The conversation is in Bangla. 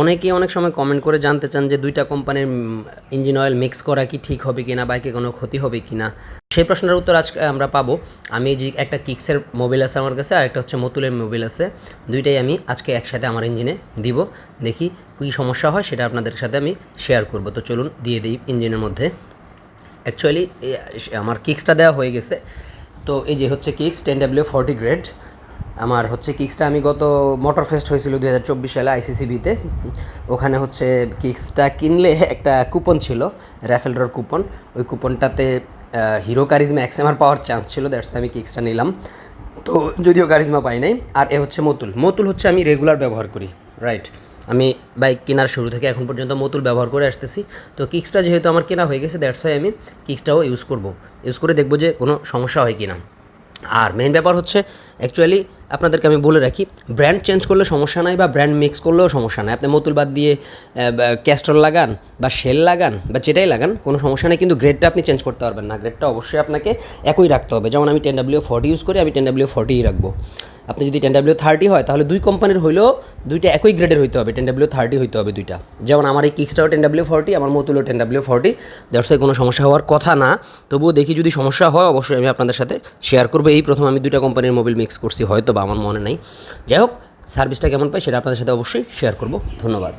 অনেকেই অনেক সময় কমেন্ট করে জানতে চান যে ২টা কোম্পানির ইঞ্জিন অয়েল মিক্স করা কি ঠিক হবে কিনা, বাইকে কোনো ক্ষতি হবে কিনা। সেই প্রশ্নের উত্তর আজকে আমরা পাবো। আমি যে একটা কিক্সের মোবিল আছে আমার কাছে, আর একটা হচ্ছে মতুলের মোবিল আছে, দুইটাই আমি আজকে একসাথে আমার ইঞ্জিনে দিব। দেখি কী সমস্যা হয় সেটা আপনাদের সাথে আমি শেয়ার করব। তো চলুন দিয়ে দিই ইঞ্জিনের মধ্যে। অ্যাকচুয়ালি আমার কিক্সটা দেওয়া হয়ে গেছে। তো এই যে হচ্ছে কিক্স 10W40 গ্রেড। আমার হচ্ছে কিক্সটা আমি গত মোটর ফেস্ট হয়েছিল 2024 সালে আইসিসিবিতে। ওখানে হচ্ছে কিক্সটা কিনলে একটা কুপন ছিল, র্যাফেল ড্রর কুপন। ওই কুপনটাতে হিরো কারিজমা এক্সএমআর পাওয়ার চান্স ছিল, দ্যাটস আমি কিক্সটা নিলাম। তো যদিও কারিজমা পাই নাই। আর এ হচ্ছে মতুল। মতুল হচ্ছে আমি রেগুলার ব্যবহার করি, রাইট। আমি বাইক কেনার শুরু থেকে এখন পর্যন্ত মতুল ব্যবহার করে আসতেছি। তো কিক্সটা যেহেতু আমার কেনা হয়ে গেছে, দ্যাটস ওয়াই আমি কিক্সটাও ইউজ করে দেখবো যে কোনো সমস্যা হয় কি না। আর মেইন ব্যাপার হচ্ছে অ্যাকচুয়ালি আপনাদেরকে আমি বলে রাখি, ব্র্যান্ড চেঞ্জ করলে সমস্যা নাই বা ব্র্যান্ড মিক্স করলেও সমস্যা নাই। আপনি মতুল বাদ দিয়ে ক্যাস্ট্রল লাগান বা শেল লাগান বা যেটাই লাগান, কোনো সমস্যা নেই, কিন্তু গ্রেডটা আপনি চেঞ্জ করতে পারবেন না। গ্রেডটা অবশ্যই আপনাকে একই রাখতে হবে। যেমন আমি 10W40 ইউজ করি, আমি 10W40ই রাখবো। আপনি যদি 10W30 হয় তাহলে দুই কোম্পানির হইলেও দুইটা একই গ্রেডের হইতে হবে, 10W30 হইতে হবে দুইটা। যেমন আমার এই কিক্সটাও 10W40, আমার মতুলও 10W40, দ্যাটস কোনো সমস্যা হওয়ার কথা না। তবুও দেখি যদি সমস্যা হয় অবশ্যই আমি আপনাদের সাথে শেয়ার করবো। এই প্রথম আমি দুইটা কোম্পানির মোবিল মিক্স করছি, হয়তো বা আমার মনে নেই। যাই হোক, সার্ভিসটা কেমন পাই সেটা আপনাদের সাথে অবশ্যই শেয়ার করবো। ধন্যবাদ।